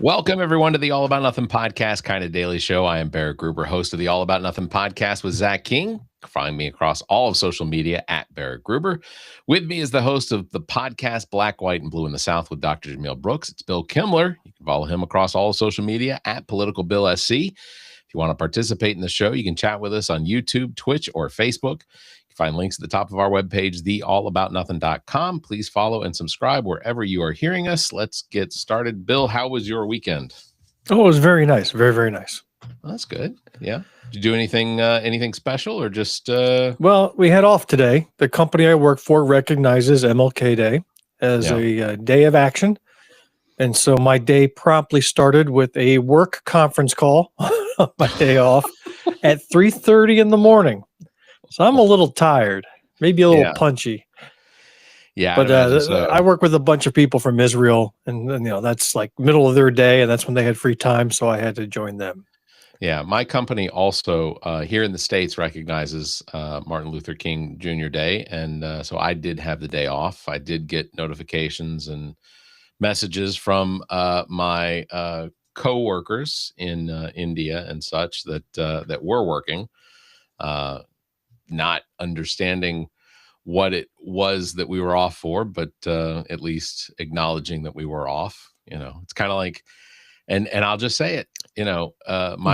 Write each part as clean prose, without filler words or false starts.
Welcome, everyone, to the All About Nothing podcast, kind of daily show. I am Barrett Gruber, host of the All About Nothing podcast with Zach King. Find me across all of social media at Barrett Gruber. With me is the host of the podcast Black, White, and Blue in the South with Dr. Jamil Brooks. It's Bill Kimler. You can follow him across all of social media at Political Bill SC. If you want to participate in the show, you can chat with us on YouTube, Twitch, or Facebook. Find links at the top of our webpage, theallaboutnothing.com. Please follow and subscribe wherever you are hearing us. Let's get started. Bill, how was your weekend? Oh, it was very nice. Very, very nice. Well, that's good. Yeah. Did you do anything special or just... Well, we had off today. The company I work for recognizes MLK Day as a day of action. And so my day promptly started with a work conference call on my day off at 3:30 in the morning. So I'm a little tired, maybe a little punchy. Yeah, but I work with a bunch of people from Israel, and that's like middle of their day, and that's when they had free time, so I had to join them. Yeah, my company also here in the States recognizes Martin Luther King Jr. Day, and so I did have the day off. I did get notifications and messages from my co-workers in India and such that were working. Not understanding what it was that we were off for, but at least acknowledging that we were off. It's kind of like, and I'll just say it. Do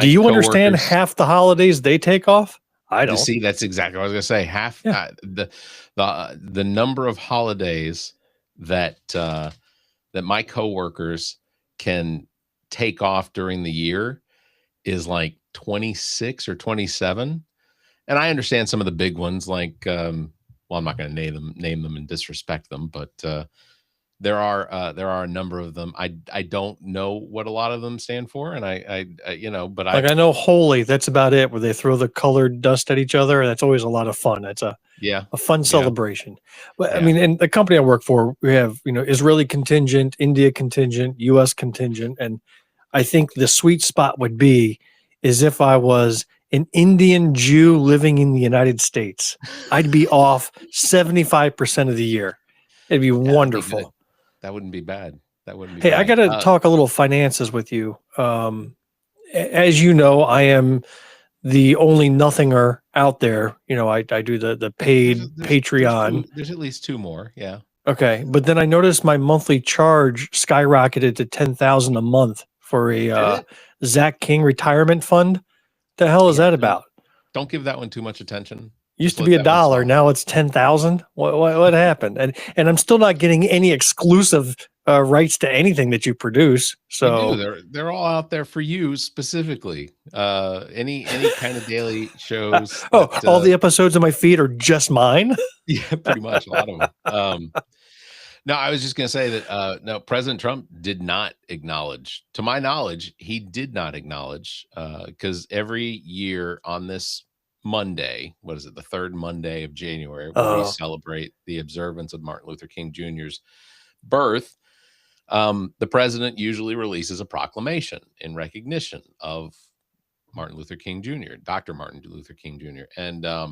you understand half the holidays they take off? I don't. See, that's exactly what I was gonna say. Half the number of holidays that my coworkers can take off during the year is like 26 or 27. And I understand some of the big ones, like, well, I'm not going to name them and disrespect them, but there are a number of them. I don't know what a lot of them stand for, and I I know Holy. That's about it. Where they throw the colored dust at each other. That's always a lot of fun. That's a fun celebration. But I mean, in the company I work for, we have Israeli contingent, India contingent, U.S. contingent, and I think the sweet spot would be is if I was an Indian Jew living in the United States. I'd be off 75% of the year. It'd be wonderful. That wouldn't be bad. That wouldn't be Hey, bad. I got to talk a little finances with you. As you know, I am the only nothinger out there. I do the paid Patreon. There's at least two more. Yeah. Okay. But then I noticed my monthly charge skyrocketed to $10,000 a month for a Zach King retirement fund. The hell is that about? Don't give that one too much attention. Used to be $1. Now it's 10,000. What happened? And I'm still not getting any exclusive rights to anything that you produce. So they're all out there for you specifically. Any kind of daily shows. All the episodes of my feed are just mine. Yeah, pretty much a lot of them. No, I was just going to say that, no, President Trump did not acknowledge, to my knowledge, he did not acknowledge, because every year on this Monday, what is it, the third Monday of January, where we celebrate the observance of Martin Luther King Jr.'s birth, the president usually releases a proclamation in recognition of Martin Luther King Jr., Dr. Martin Luther King Jr. And I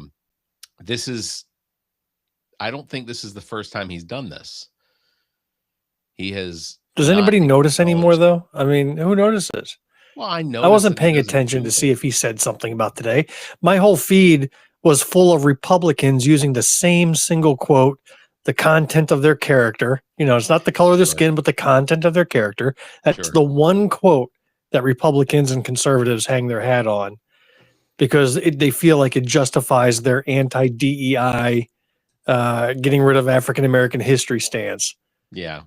don't think this is the first time he's done this. He has. Does anybody notice anymore, though? I mean, who notices? Well, I know. I wasn't paying attention to see if he said something about today. My whole feed was full of Republicans using the same single quote, the content of their character. It's not the color of their skin, but the content of their character. That's the one quote that Republicans and conservatives hang their hat on because they feel like it justifies their anti-DEI, getting rid of African-American history stance. Yeah.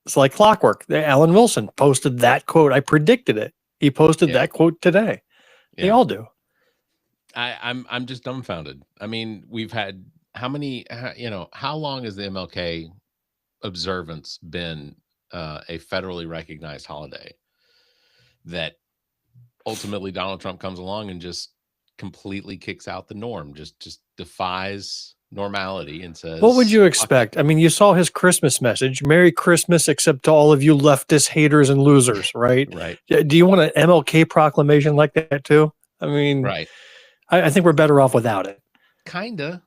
It's like clockwork. Alan Wilson posted that quote. I predicted it. He posted that quote today. They all do. I'm just dumbfounded. I mean, we've had how long has the MLK observance been a federally recognized holiday that ultimately Donald Trump comes along and just completely kicks out the norm, just defies normality and says, what would you expect? I mean, you saw his Christmas message, Merry Christmas, except to all of you leftist haters and losers, right? Right. Do you want an MLK proclamation like that too? I mean, right. I think we're better off without it. Kinda,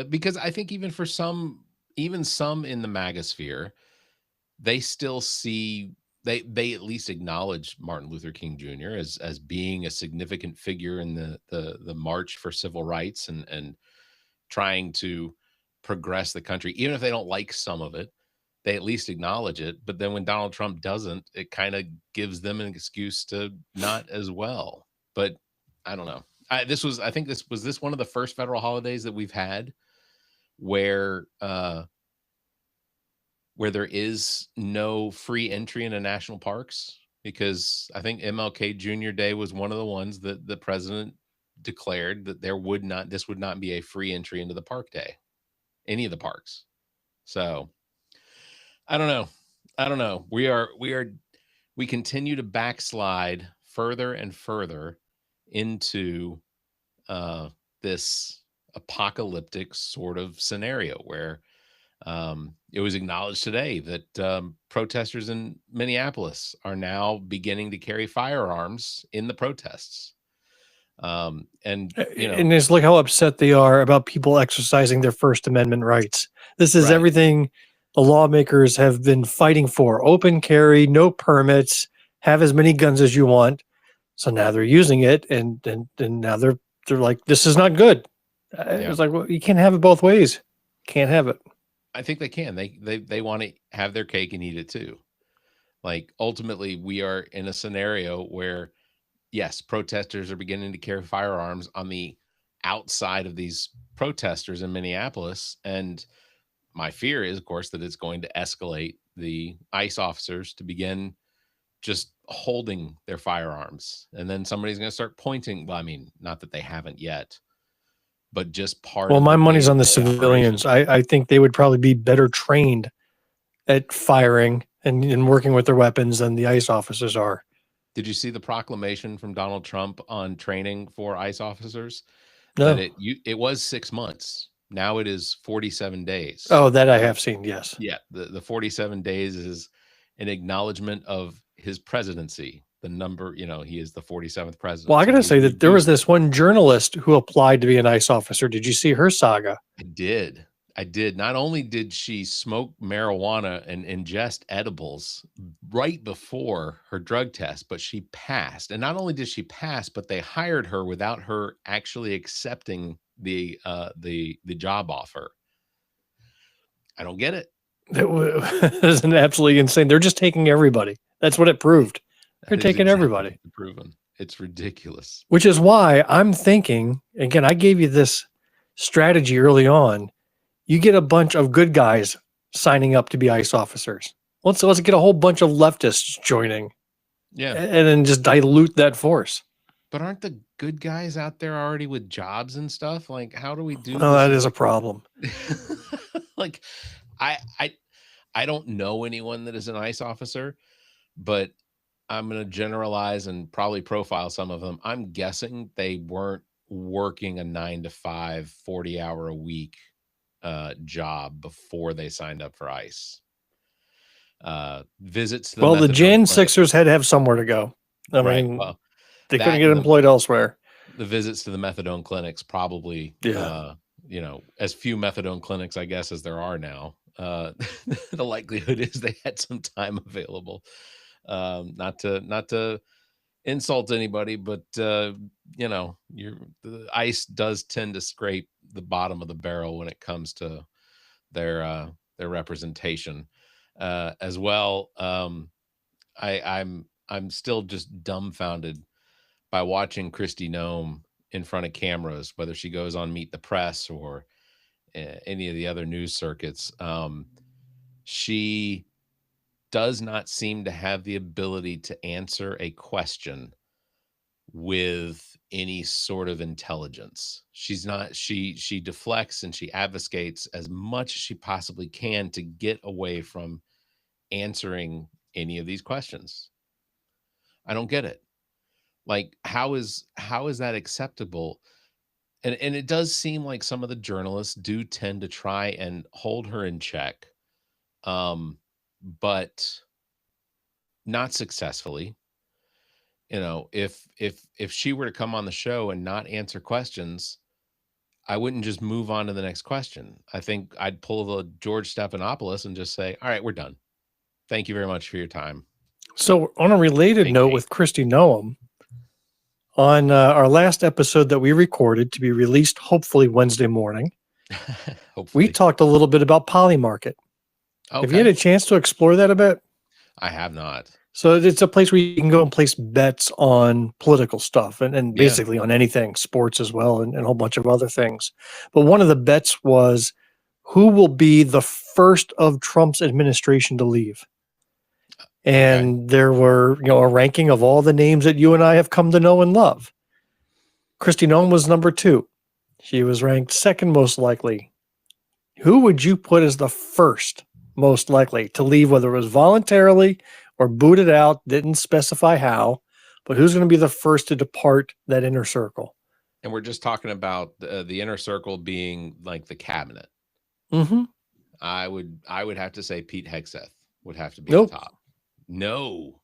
because I think even for some in the MAGA sphere, they still see they at least acknowledge Martin Luther King Jr. as being a significant figure in the march for civil rights and trying to progress the country, even if they don't like some of it. They at least acknowledge it. But then when Donald Trump doesn't, it kind of gives them an excuse to not as well. But I don't know. I think this one of the first federal holidays that we've had where there is no free entry into national parks, because I think MLK Jr. Day was one of the ones that the president declared that this would not be a free entry into the park day, any of the parks. So I don't know. We continue to backslide further and further into this apocalyptic sort of scenario where it was acknowledged today that protesters in Minneapolis are now beginning to carry firearms in the protests. And just look how upset they are about people exercising their First Amendment rights. This is everything the lawmakers have been fighting for: open carry, no permits, have as many guns as you want. So now they're using it, and now they're like, this is not good. It's like, well, you can't have it both ways. Can't have it. I think they can. They want to have their cake and eat it too. Like, ultimately, we are in a scenario where, yes, protesters are beginning to carry firearms on the outside of these protesters in Minneapolis. And my fear is, of course, that it's going to escalate the ICE officers to begin just holding their firearms. And then somebody's going to start pointing. Well, I mean, not that they haven't yet, but just part of my money's on the civilians. I think they would probably be better trained at firing and working with their weapons than the ICE officers are. Did you see the proclamation from Donald Trump on training for ICE officers? No. That it was 6 months. Now it is 47 days. Oh, that I have seen, yes. Yeah, the 47 days is an acknowledgement of his presidency. The number, he is the 47th president. Well, I got to say that there was this one journalist who applied to be an ICE officer. Did you see her saga? I did. Not only did she smoke marijuana and ingest edibles right before her drug test, but she passed. And not only did she pass, but they hired her without her actually accepting the job offer. I don't get it. That was absolutely insane. They're just taking everybody. That's what it proved. They're taking everybody. Proven. It's ridiculous. Which is why I'm thinking, again, I gave you this strategy early on. You get a bunch of good guys signing up to be ICE officers. Let's get a whole bunch of leftists joining. Yeah. And then just dilute that force. But aren't the good guys out there already with jobs and stuff? Like, how do we do this? That is a problem. Like, I don't know anyone that is an ICE officer, but I'm going to generalize and probably profile some of them. I'm guessing they weren't working a 9-to-5, 40-hour a week job before they signed up for ICE. Visits to the Jan Sixers had to have somewhere to go. I mean, they couldn't get employed elsewhere. The visits to the methadone clinics probably, as few methadone clinics, I guess, as there are now. The likelihood is they had some time available. Not to insult anybody, but the ICE does tend to scrape the bottom of the barrel when it comes to their representation as well. I'm still just dumbfounded by watching Kristi Noem in front of cameras, whether she goes on Meet the Press or any of the other news circuits. She does not seem to have the ability to answer a question with any sort of intelligence. She deflects and she advocates as much as she possibly can to get away from answering any of these questions. I don't get it. Like, how is that acceptable? And it does seem like some of the journalists do tend to try and hold her in check, but not successfully. If she were to come on the show and not answer questions, I wouldn't just move on to the next question. I think I'd pull the George Stephanopoulos and just say, all right, we're done. Thank you very much for your time. So on a related note with Kristi Noem, on our last episode that we recorded to be released hopefully Wednesday morning, we talked a little bit about Polymarket. Okay. Have you had a chance to explore that a bit? I have not. So it's a place where you can go and place bets on political stuff and basically on anything, sports as well, and a whole bunch of other things. But one of the bets was who will be the first of Trump's administration to leave. And there were, a ranking of all the names that you and I have come to know and love. Kristi Noem was number 2. She was ranked second most likely. Who would you put as the first most likely to leave, whether it was voluntarily or booted out, didn't specify how, but who's going to be the first to depart that inner circle? And we're just talking about the inner circle being like the cabinet. Mm-hmm. I would have to say Pete Hegseth would have to be the top. No.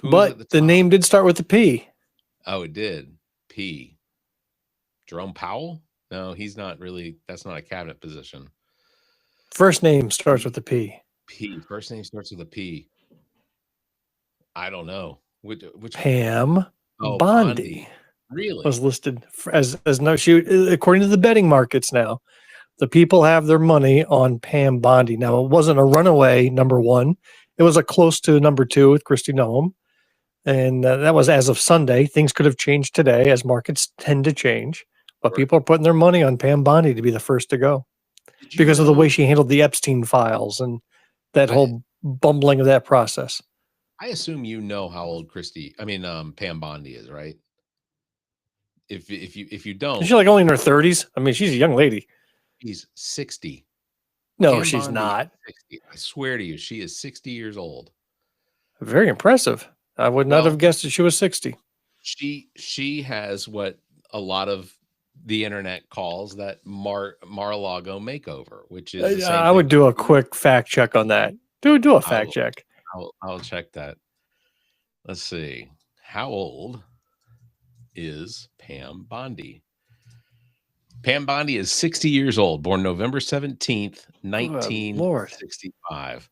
But the name did start with the P. Oh, it did. P. Jerome Powell? No, he's not really. That's not a cabinet position. First name starts with the P. P. First name starts with a P. I don't know. Which Pam Bondi. Really? Was listed as no. She, according to the betting markets now, the people have their money on Pam Bondi. Now, it wasn't a runaway number 1. It was a close to number 2 with Kristi Noem. And that was as of Sunday. Things could have changed today, as markets tend to change. But people are putting their money on Pam Bondi to be the first to go because of the way she handled the Epstein files and that whole bumbling of that process. I assume you know how old Pam Bondi is, right? If you don't, is she like only in her 30s? I mean, she's a young lady. She's 60. No, Pam she's Bondi not. 60. I swear to you, she is 60 years old. Very impressive. I would not have guessed that she was 60. She has what a lot of the internet calls that Mar-a-Lago makeover, which is the same I would do a quick fact check on that. Do a fact check. I'll check that. Let's see. How old is Pam Bondi? Pam Bondi is 60 years old, born November 17th, 1965.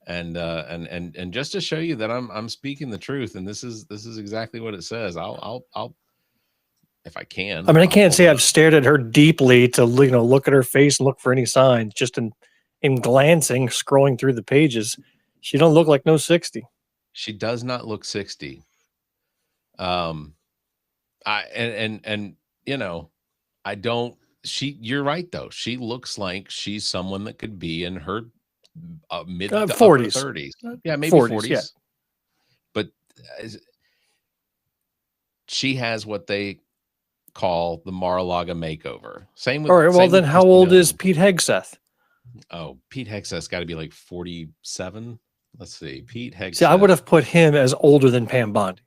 And just to show you that I'm speaking the truth, and this is exactly what it says. I'll if I can. I mean, I can't say I've stared at her deeply to look at her face and look for any signs. Just in glancing, scrolling through the pages, she don't look like no 60. She does not look 60. You're right though. She looks like she's someone that could be in her mid 40s, 30s. Yeah, maybe 40s. Yeah. But she has what they call the Mar-a-Lago makeover. Same with. All right. Well, then how old is Pete Hegseth? Oh, Pete Hegseth's got to be like 47. Let's see. Pete Hegseth. See, I would have put him as older than Pam Bondi.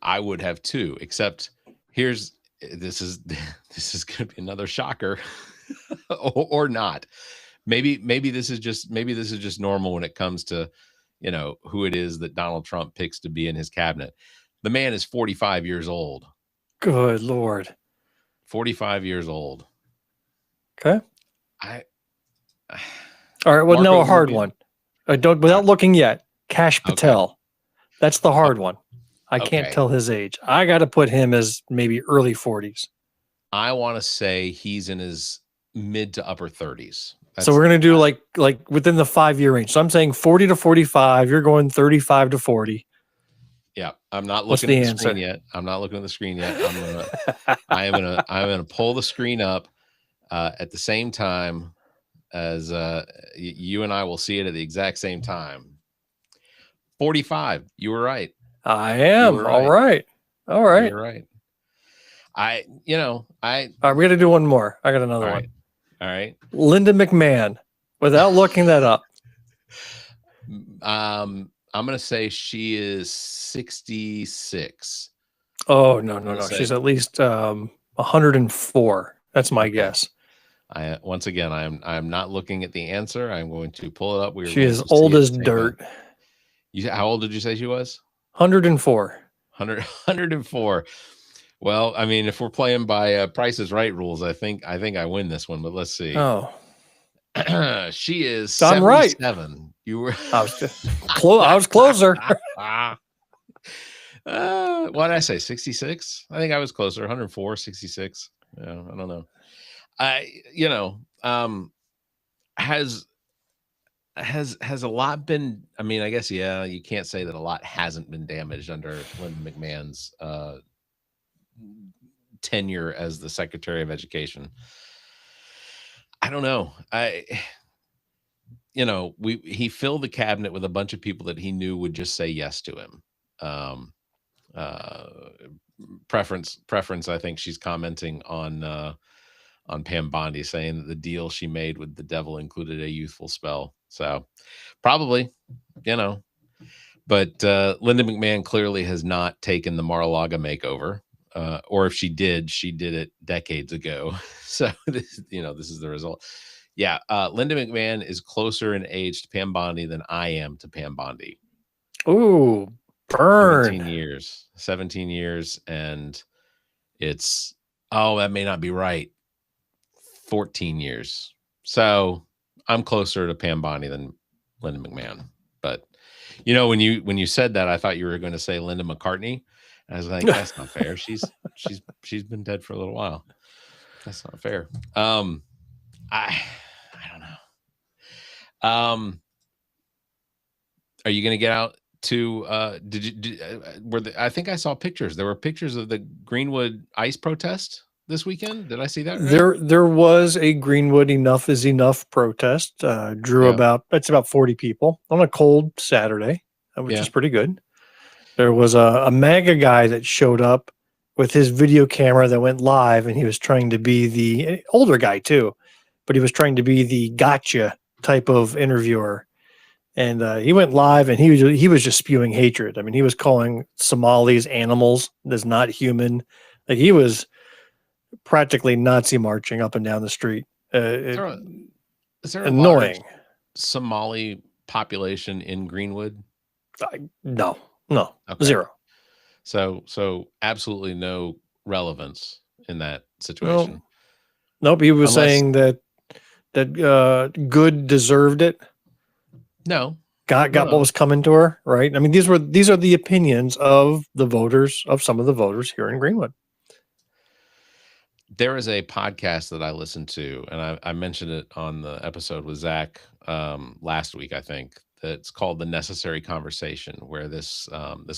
I would have too, except this is going to be another shocker or not. Maybe this is just normal when it comes to, who it is that Donald Trump picks to be in his cabinet. The man is 45 years old. Good Lord. 45 years old. Okay. All right. Well, now a hard one. Without looking yet. Kash Patel. Okay. That's the hard one. I can't tell his age. I got to put him as maybe early 40s. I want to say he's in his mid to upper 30s. So we're going to do like within the 5-year range. So I'm saying 40 to 45. You're going 35 to 40. Yeah, I'm not looking at the screen yet. I'm not looking at the screen yet. I'm gonna pull the screen up at the same time as you and I will see it at the exact same time. 45. You were right. I am. Right. All right. You're right. All right, we got to do one more. I got another one. All right. Linda McMahon. Without looking that up. I'm going to say she is 66. Oh, no. She's at least 104. That's my guess. Once again, I'm not looking at the answer. I'm going to pull it up. She is old as dirt. How old did you say she was? 104. 104. Well, I mean, if we're playing by Price is Right rules, I think I win this one, but let's see. Oh. She is 77. You were I was I was closer. What did I say? 66? I think I was closer. 104, 66. Yeah, I don't know. Has a lot been, I mean, I guess, yeah, you can't say that a lot hasn't been damaged under Lyndon McMahon's tenure as the Secretary of Education. I don't know. He filled the cabinet with a bunch of people that he knew would just say yes to him. Uh, preference. I think she's commenting on Pam Bondi, saying that the deal she made with the devil included a youthful spell. So probably, but Linda McMahon clearly has not taken the Mar-a-Lago makeover. Or if she did it decades ago. So this is the result. Yeah, Linda McMahon is closer in age to Pam Bondi than I am to Pam Bondi. Ooh, burn. 17 years, and it's, that may not be right. 14 years. So I'm closer to Pam Bondi than Linda McMahon. But when you said that, I thought you were going to say Linda McCartney. I was like, that's not fair. She's been dead for a little while. That's not fair. I don't know. Are you going to get out to? I think I saw pictures. There were pictures of the Greenwood ICE protest this weekend. Did I see that right? There was a Greenwood Enough is Enough protest. Drew about 40 people on a cold Saturday, which is pretty good. There was a MAGA guy that showed up with his video camera that went live, and he was trying to be the older guy too, but he was trying to be the gotcha type of interviewer. And he went live, and he was just spewing hatred. I mean, he was calling Somalis animals. That's not human. Like, he was practically Nazi marching up and down the street. Is there a annoying large Somali population in Greenwood? No, okay. Zero. So absolutely no relevance in that situation. Nope. He was saying that Good deserved it. No, got what was coming to her, right? I mean, these are the opinions of the voters, of some of the voters here in Greenwood. There is a podcast that I listened to, and I mentioned it on the episode with Zach last week, I think. That's called The Necessary Conversation, where this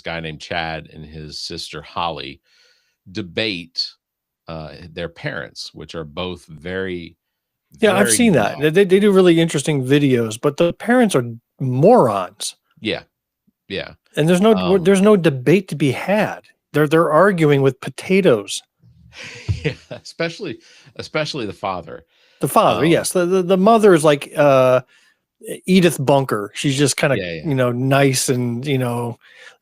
guy named Chad and his sister Holly debate their parents, which are both very, I've seen that. They do really interesting videos, but the parents are morons. Yeah. And there's no debate to be had. They're arguing with potatoes. Yeah, especially the father. The father, yes. The mother is like Edith Bunker. She's just kind of nice, and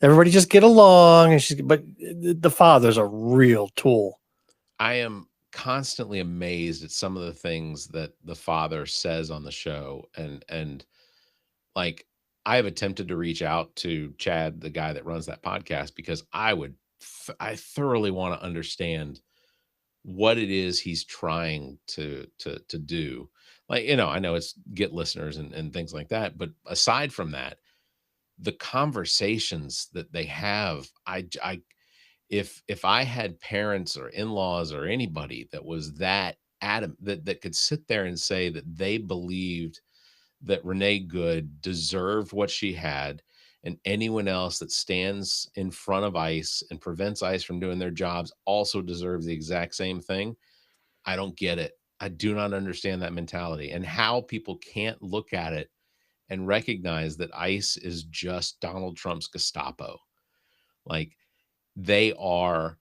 everybody just get along. And but the father's a real tool. I am constantly amazed at some of the things that the father says on the show, and like, I have attempted to reach out to Chad, the guy that runs that podcast, because I thoroughly want to understand what it is he's trying to do. Like, I know it's get listeners and things like that, but aside from that, the conversations that they have, if I had parents or in-laws or anybody that was that adamant, that could sit there and say that they believed that Renee Good deserved what she had, and anyone else that stands in front of ICE and prevents ICE from doing their jobs also deserves the exact same thing, I don't get it. I do not understand that mentality, and how people can't look at it and recognize that ICE is just Donald Trump's Gestapo. Like, they are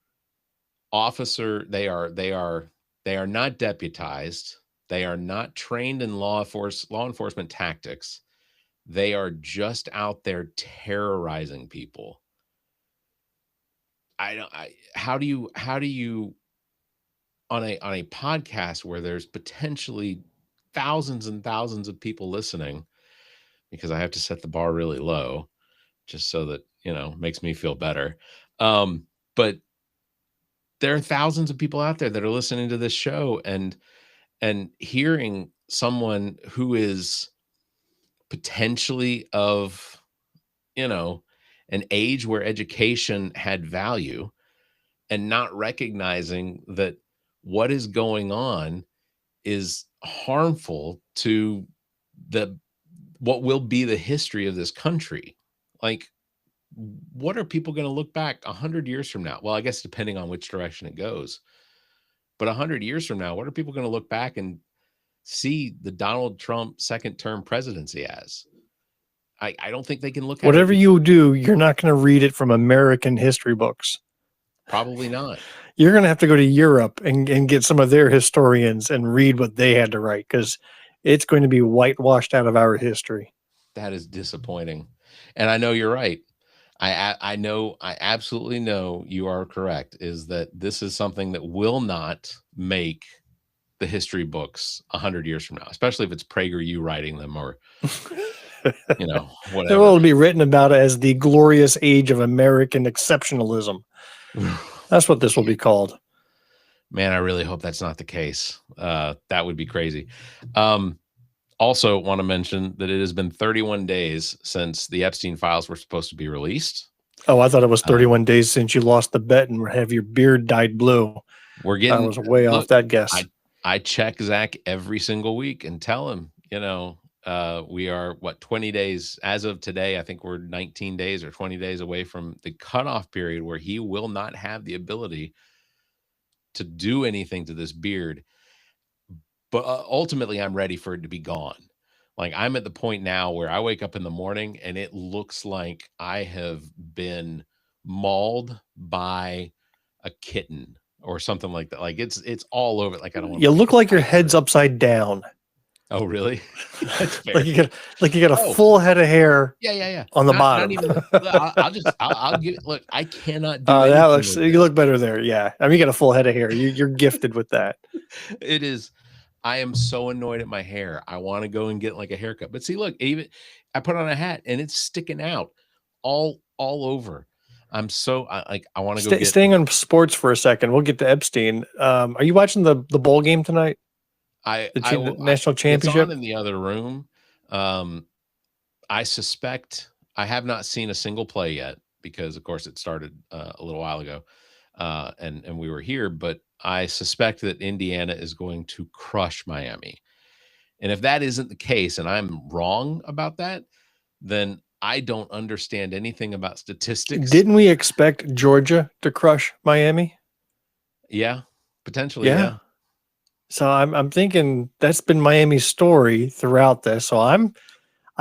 they are not deputized. They are not trained in law enforcement tactics. They are just out there terrorizing people. How do you on a podcast where there's potentially thousands and thousands of people listening, because I have to set the bar really low just so that, makes me feel better. But there are thousands of people out there that are listening to this show and hearing someone who is potentially of, an age where education had value, and not recognizing that what is going on is harmful to what will be the history of this country. Like, what are people going to look back 100 years from now? Well, I guess depending on which direction it goes. But 100 years from now, what are people going to look back and see the Donald Trump second term presidency as? I don't think they can look at Whatever it. you do, you're not going to read it from American history books. Probably not. You're going to have to go to Europe and get some of their historians and read what they had to write, because it's going to be whitewashed out of our history. That is disappointing. And I know you're right. I know, I absolutely know you are correct, is that this is something that will not make the history books 100 years from now, especially if it's PragerU writing them, or whatever. It will be written about as the glorious age of American exceptionalism. That's what this will be called. Man, I really hope that's not the case. That would be crazy. Also want to mention that it has been 31 days since the Epstein files were supposed to be released. Oh, I thought it was 31 days since you lost the bet and have your beard dyed blue. I was way off that guess. I check Zach every single week and tell him, we are 20 days as of today. I think we're 19 days or 20 days away from the cutoff period where he will not have the ability to do anything to this beard. But ultimately, I'm ready for it to be gone. Like, I'm at the point now where I wake up in the morning and it looks like I have been mauled by a kitten or something like that. Like, it's all over. Like, I don't want. You look like your head's upside down. Oh, really? That's fair. like you got a full head of hair. Yeah. On the bottom. Not even, I'll give it. Look, I cannot do that looks. You look better there. Yeah, I mean, you got a full head of hair. You're gifted with that. It is. I am so annoyed at my hair. I want to go and get like a haircut. But see, look, even I put on a hat and it's sticking out all over. I'm so I want to go. Staying on sports for a second. We'll get to Epstein. Are you watching the bowl game tonight? The national championship. It's on in the other room. I suspect, I have not seen a single play yet because, of course, it started a little while ago, and we were here. But I suspect that Indiana is going to crush Miami, and if that isn't the case, and I'm wrong about that, then I don't understand anything about statistics. Didn't we expect Georgia to crush Miami? Yeah, potentially. Yeah. So I'm thinking that's been Miami's story throughout this. So I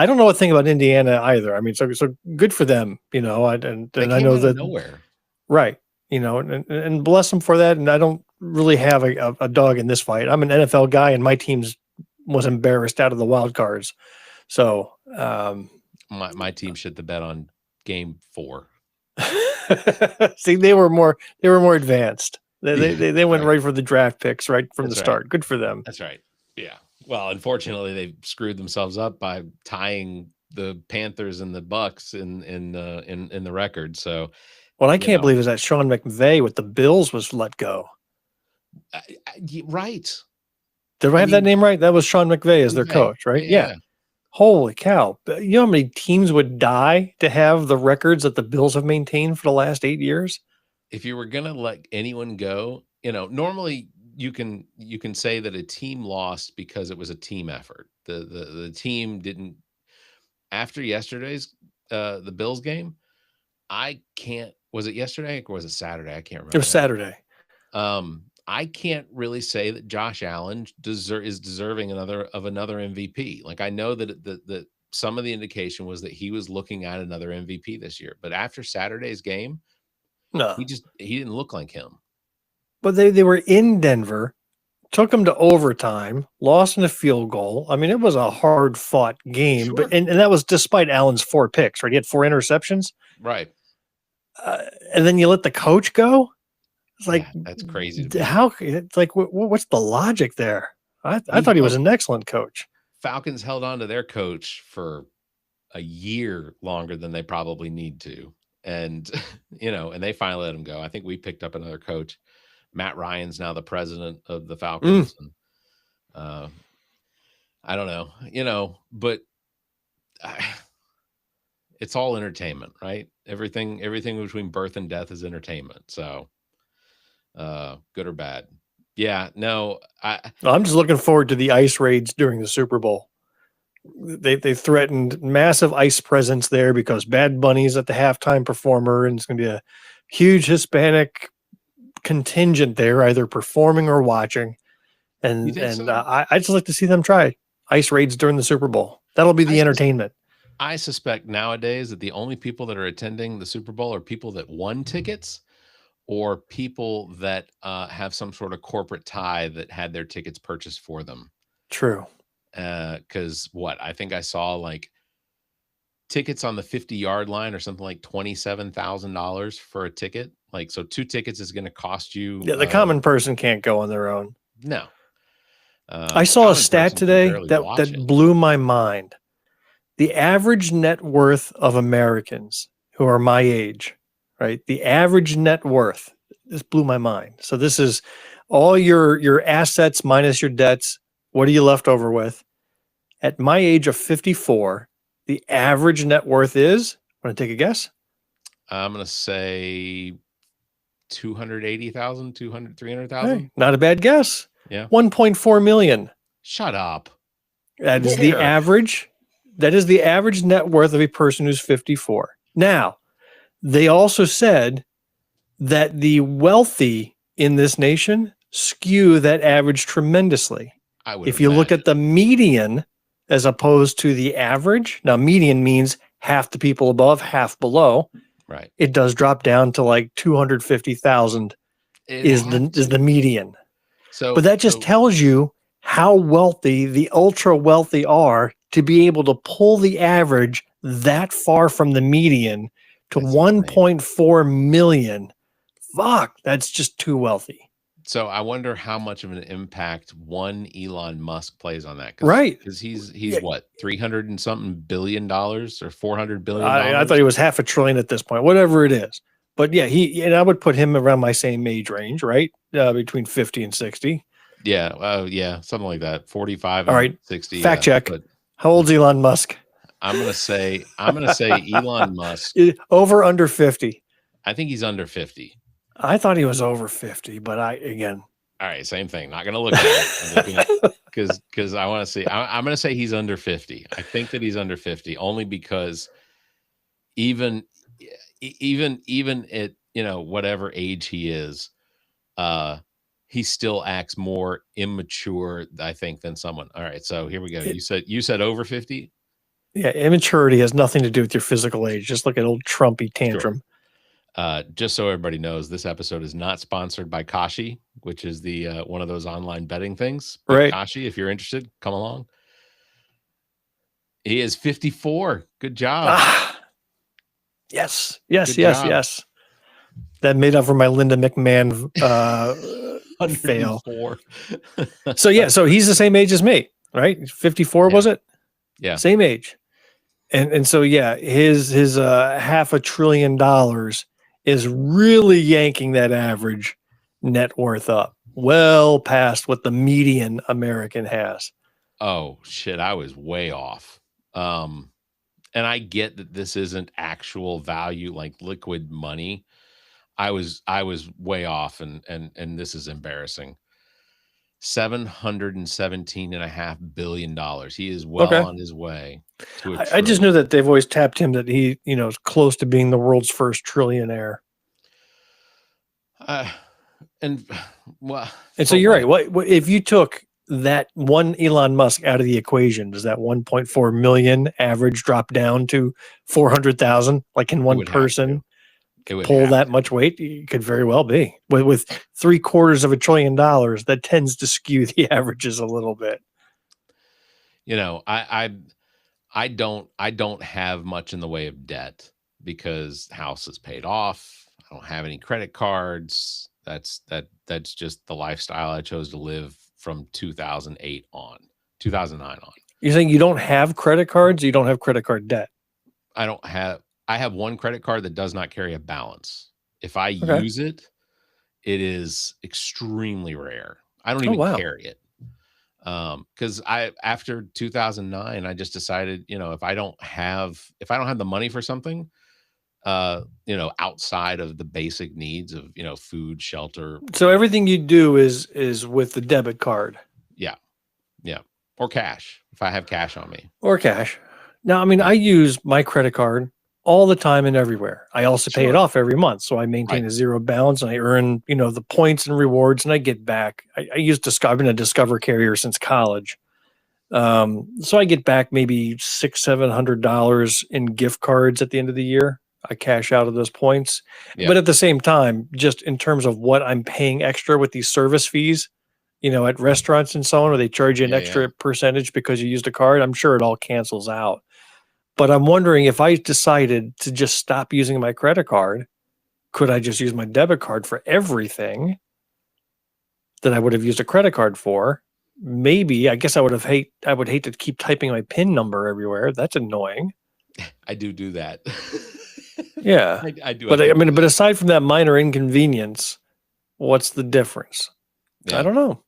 don't know a thing about Indiana either. I mean, so good for them, and I know that nowhere. Right. And bless them for that. And I don't really have a dog in this fight. I'm an NFL guy and my team was embarrassed out of the wild cards. So my team shit the bed on game 4. See, they were more advanced. They went right for the draft picks right from the start. Good for them. That's right. Yeah. Well, unfortunately, they screwed themselves up by tying the Panthers and the Bucks in the record. So, what I can't believe is that Sean McVay with the Bills was let go. Right. Did I have that name right? That was Sean McVay as their coach, right? Yeah. Holy cow. You know how many teams would die to have the records that the Bills have maintained for the last 8 years? If you were going to let anyone go, normally you can say that a team lost because it was a team effort. The team didn't, after yesterday's the Bills game, was it yesterday or was it Saturday? I can't remember. It was Saturday. I can't really say that Josh Allen is deserving another MVP. Like, I know that some of the indication was that he was looking at another MVP this year, but after Saturday's game, no, he didn't look like him. But they were in Denver, took them to overtime, lost in a field goal. I mean, it was a hard fought game, Sure. but and that was despite Allen's 4 picks, right? He had 4 interceptions. Right. And then you let the coach go. It's like, that's crazy. It's like, what's the logic there? I thought he was an excellent coach. Falcons held on to their coach for a year longer than they probably need to. And, and they finally let him go. I think we picked up another coach. Matt Ryan's now the president of the Falcons. And, I don't know, but it's all entertainment, right? Everything between birth and death is entertainment. So, good or bad. Yeah, no, I'm just looking forward to the ICE raids during the Super Bowl. They threatened massive ICE presence there because Bad Bunny's at the halftime performer, and it's going to be a huge Hispanic contingent there, either performing or watching. And I just like to see them try ICE raids during the Super Bowl. That'll be the entertainment. I suspect nowadays that the only people that are attending the Super Bowl are people that won tickets or people that have some sort of corporate tie that had their tickets purchased for them. True. Because I think I saw like tickets on the 50-yard line or something like $27,000 for a ticket. Like, so 2 tickets is going to cost you. Yeah, the common person can't go on their own. No. I saw a stat today that blew my mind. The average net worth of Americans who are my age, right? The average net worth, this blew my mind. So this is all your assets minus your debts. What are you left over with? At my age of 54, the average net worth is, want to take a guess? I'm going to say 280,000, 300,000. Hey, not a bad guess. Yeah. 1.4 million. Shut up. That is the average. That is the average net worth of a person who's 54. Now, they also said that the wealthy in this nation skew that average tremendously. If you look at the median as opposed to the average, now median means half the people above, half below. Right. It does drop down to like 250,000 is the median. But that just tells you how wealthy the ultra wealthy are to be able to pull the average that far from the median to 1.4 million. Fuck, that's just too wealthy. So I wonder how much of an impact one Elon Musk plays on that. Right. Because he's what, 300 and something billion dollars or 400 billion? I thought he was $500 billion at this point, whatever it is. But yeah, and I would put him around my same age range, right? Between 50 and 60. Yeah. Yeah. Something like that. 45 and right. 60. Fact check. But how old's Elon Musk? I'm going to say Elon Musk. Over under 50. I think he's under 50. I thought he was over 50, but all right, same thing. Not going to look at it because I want to see. I'm going to say he's under 50. I think that he's under 50 only because even at whatever age he is, he still acts more immature, I think, than someone. All right, so here we go. You said over 50. Yeah, immaturity has nothing to do with your physical age. Just look at old Trumpy tantrum. Sure. Just so everybody knows, this episode is not sponsored by Kashi, which is the one of those online betting things. But right. Kashi, if you're interested, come along. He is 54. Good job. Yes. That made up for my Linda McMahon fail. So he's the same age as me, right? 54 was it? Yeah. Same age. And so his $500 billion is really yanking that average net worth up well past what the median American has. Oh shit, I was way off. And I get that this isn't actual value, like liquid money. I was way off, and this is embarrassing. $717.5 billion. He is well on his way to I just knew that they've always tapped him, that he, is close to being the world's first trillionaire. And so you're right. What if you took that one Elon Musk out of the equation? Does that 1.4 million average drop down to 400,000? Like, can one person pull that much weight? It could very well be. With $750 billion, that tends to skew the averages a little bit. I don't have much in the way of debt because house is paid off. I don't have any credit cards. That's just the lifestyle I chose to live from 2009 on. You're saying you don't have credit cards? You don't have credit card debt? I have one credit card that does not carry a balance. If I use it, it is extremely rare. I don't even carry it. Because after 2009, I just decided, if I don't have the money for something, outside of the basic needs of, food, shelter, So everything you do is with the debit card yeah, yeah, or cash if I have cash on me. or cash. Now, I mean, Yeah, I use my credit card all the time and everywhere. I also pay it sure, off every month, so I maintain right, a zero balance and I earn, the points and rewards, and I get back. I use Discover. I've been a Discover carrier since college, so I get back maybe $600-700 in gift cards at the end of the year. I cash out of those points, yeah, but at the same time, just in terms of what I'm paying extra with these service fees, at restaurants and so on, where they charge you an yeah, yeah. extra percentage because you used a card, I'm sure it all cancels out. But I'm wondering if I decided to just stop using my credit card, could I just use my debit card for everything that I would have used a credit card for? Maybe. I guess I would hate to keep typing my PIN number everywhere. That's annoying. I do that. Yeah. I do But have to I do mean, but that. aside from that minor inconvenience, what's the difference? I Yeah. don't know.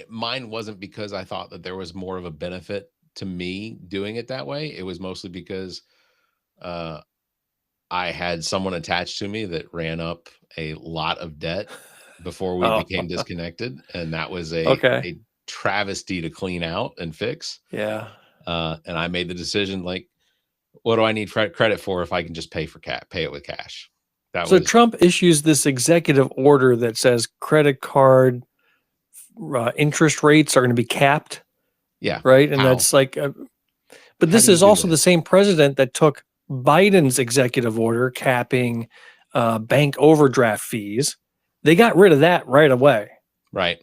Mine wasn't because I thought that there was more of a benefit to me doing it that way. It was mostly because uh I had someone attached to me that ran up a lot of debt before we Oh, became disconnected, and that was okay. a travesty to clean out and fix. Yeah. And I made the decision, like, what do I need credit for if I can just pay it with cash? That So was Trump issues this executive order that says credit card interest rates are going to be capped, yeah. right? And How that's like, but how this do you is do also that? the same president that took Biden's executive order capping bank overdraft fees. They got rid of that right away. Right.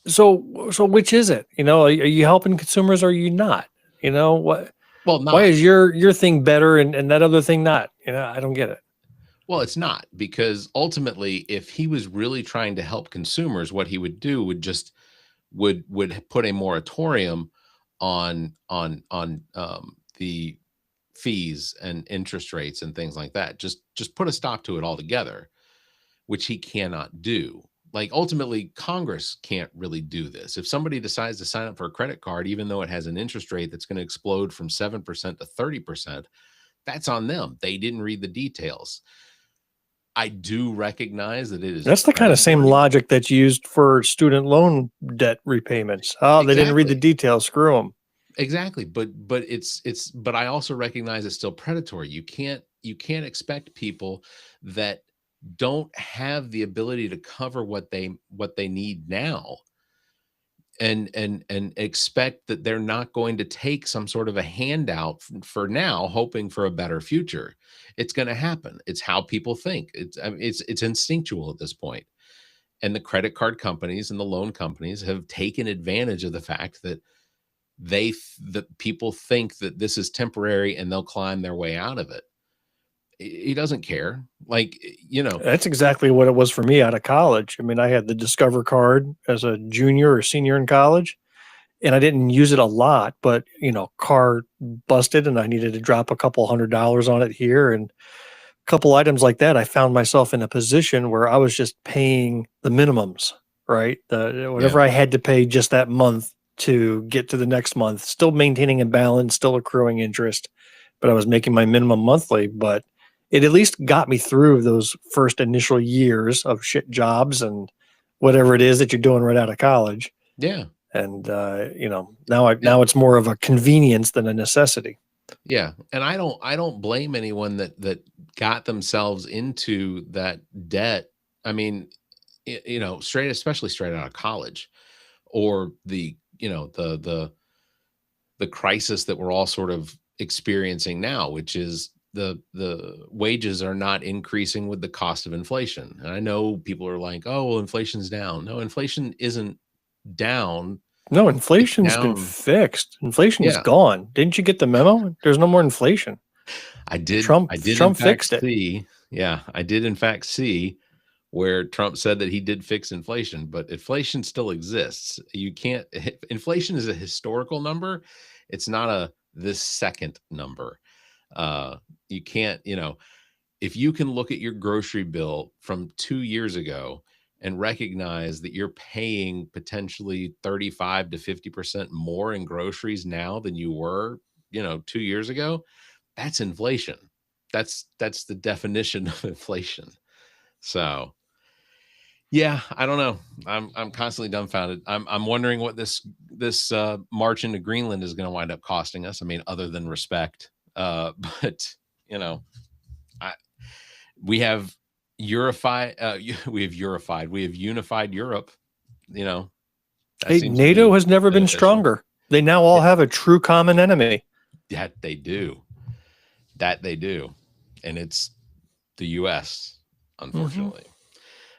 So which is it? Are you helping consumers or are you not? What? Well, Why not. is your thing better and that other thing not? I don't get it. Well, it's not, because ultimately, if he was really trying to help consumers, what he would do would just would put a moratorium on the fees and interest rates and things like that. Just put a stop to it altogether, which he cannot do. Like, ultimately, Congress can't really do this. If somebody decides to sign up for a credit card, even though it has an interest rate that's going to explode from 7% to 30%, that's on them. They didn't read the details. I do recognize that it is That's the kind of same predatory. logic that's used for student loan debt repayments. Oh, they didn't read the Exactly. details. Screw them. Exactly. But but I also recognize it's still predatory. You can't expect people that don't have the ability to cover what they need now, and expect that they're not going to take some sort of a handout for now, hoping for a better future. It's going to happen. It's how people think. I mean, it's instinctual at this point. And the credit card companies and the loan companies have taken advantage of the fact that that people think that this is temporary and they'll climb their way out of it. He doesn't care. Like, That's exactly what it was for me out of college. I mean, I had the Discover card as a junior or senior in college, and I didn't use it a lot, but car busted and I needed to drop a couple $100 on it here and a couple items like that. I found myself in a position where I was just paying the minimums, right? The yeah, whatever I had to pay just that month to get to the next month, still maintaining a balance, still accruing interest, but I was making my minimum monthly. But it at least got me through those first initial years of shit jobs and whatever it is that you're doing right out of college. yeah, And yeah, now it's more of a convenience than a necessity. yeah. And I don't blame anyone that got themselves into that debt. I mean, especially straight out of college, or the crisis that we're all sort of experiencing now, which is the wages are not increasing with the cost of inflation. And I know people are like, "Oh, well, inflation's down." No, inflation isn't down. No, It's inflation's been down. fixed. Inflation is Yeah, gone. Didn't you get the memo? There's no more inflation. I Trump did in Trump fact fixed it. see. Yeah, I did in fact see where Trump said that he did fix inflation, but inflation still exists. You can't. Inflation is a historical number. It's not a this second number. You can't, if you can look at your grocery bill from 2 years ago and recognize that you're paying potentially 35 to 50% more in groceries now than you were, 2 years ago, that's inflation. That's the definition of inflation. So, yeah, I don't know. I'm constantly dumbfounded. I'm wondering what this march into Greenland is going to wind up costing us. I mean, other than respect, but I we have unified. We have unified Europe. That Hey, seems to NATO be has never been beneficial. stronger. They now all have a true common enemy. That they do. And it's the U.S., unfortunately.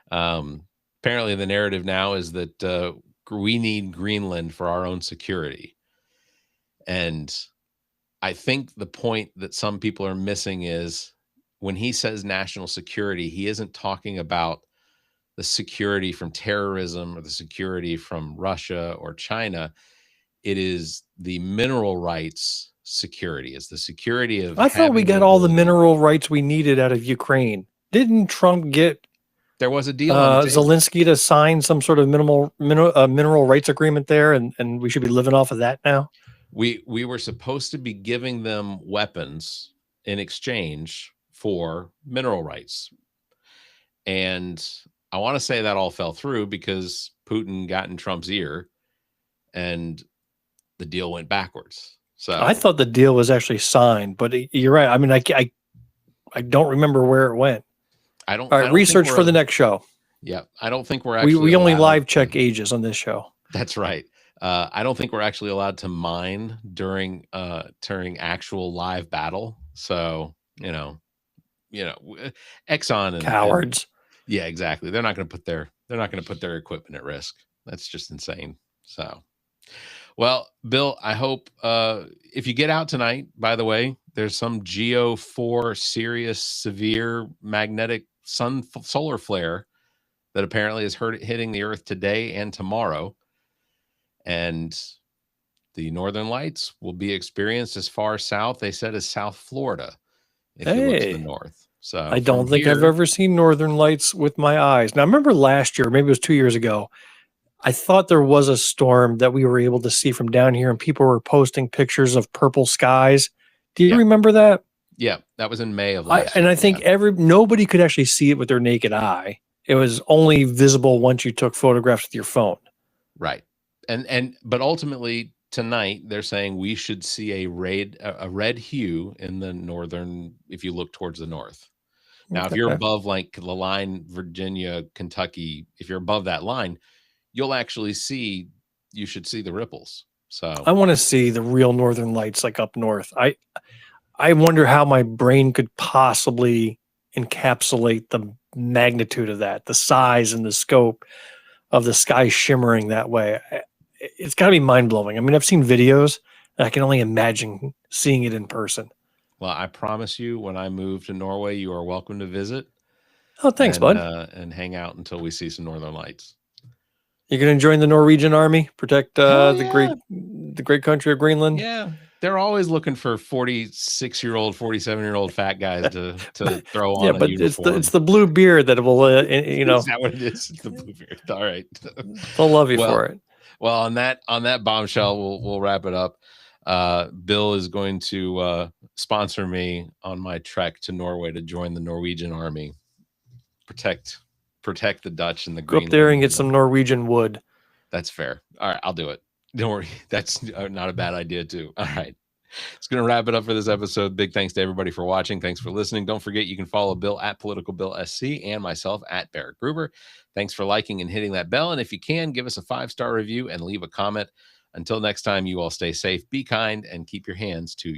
Apparently the narrative now is that we need Greenland for our own security. And I think the point that some people are missing is when he says national security, he isn't talking about the security from terrorism or the security from Russia or China. It is the mineral rights security. It's the security of. I thought we got all the mineral rights we needed out of Ukraine. Didn't Trump get there was a deal on the table. Zelensky to sign some sort of mineral rights agreement there, and we should be living off of that now? We were supposed to be giving them weapons in exchange for mineral rights. And I want to say that all fell through because Putin got in Trump's ear and the deal went backwards. So I thought the deal was actually signed, but you're right. I mean, I don't remember where it went. I don't. All right, research for the next show. Yeah, I don't think we're actually. We only live check ages on this show. That's right. I don't think we're actually allowed to mine during actual live battle. So Exxon and cowards. Yeah, exactly. They're not going to put their equipment at risk. That's just insane. So, well, Bill, I hope if you get out tonight, by the way, there's some Geo 4 serious severe magnetic solar flare that apparently is hitting the Earth today and tomorrow. And the northern lights will be experienced as far south, they said, as South Florida if you look to the north. So I don't think I've ever seen northern lights with my eyes. Now, I remember last year, maybe it was 2 years ago, I thought there was a storm that we were able to see from down here, and people were posting pictures of purple skies. Do you remember that? Yeah, that was in May of last year. And I think nobody could actually see it with their naked eye. It was only visible once you took photographs with your phone. Right. But ultimately tonight they're saying we should see a red hue in the northern, if you look towards the north. Now, if you're above like the line, Virginia, Kentucky, if you're above that line, you should see the ripples. So I want to see the real northern lights like up north. I wonder how my brain could possibly encapsulate the magnitude of that, the size and the scope of the sky shimmering that way. It's got to be mind-blowing. I mean, I've seen videos, and I can only imagine seeing it in person. Well, I promise you, when I move to Norway, you are welcome to visit. Oh, thanks, bud. And hang out until we see some northern lights. You're going to join the Norwegian army, protect the great country of Greenland? Yeah. They're always looking for 46-year-old, 47-year-old fat guys to throw on a uniform. It's the blue beard that will, Is that what it is? It's the blue beard. All right. They'll love you for it. Well, on that bombshell, we'll wrap it up. Bill is going to sponsor me on my trek to Norway to join the Norwegian army, protect the Dutch and the Greenland. Go up there and get some Norwegian wood. That's fair. All right, I'll do it. Don't worry. That's not a bad idea too. All right. It's going to wrap it up for this episode. Big thanks to everybody for watching. Thanks for listening. Don't forget, you can follow Bill at PoliticalBillSC and myself at Barrett Gruber. Thanks for liking and hitting that bell. And if you can, give us a 5-star review and leave a comment. Until next time, you all stay safe, be kind, and keep your hands to your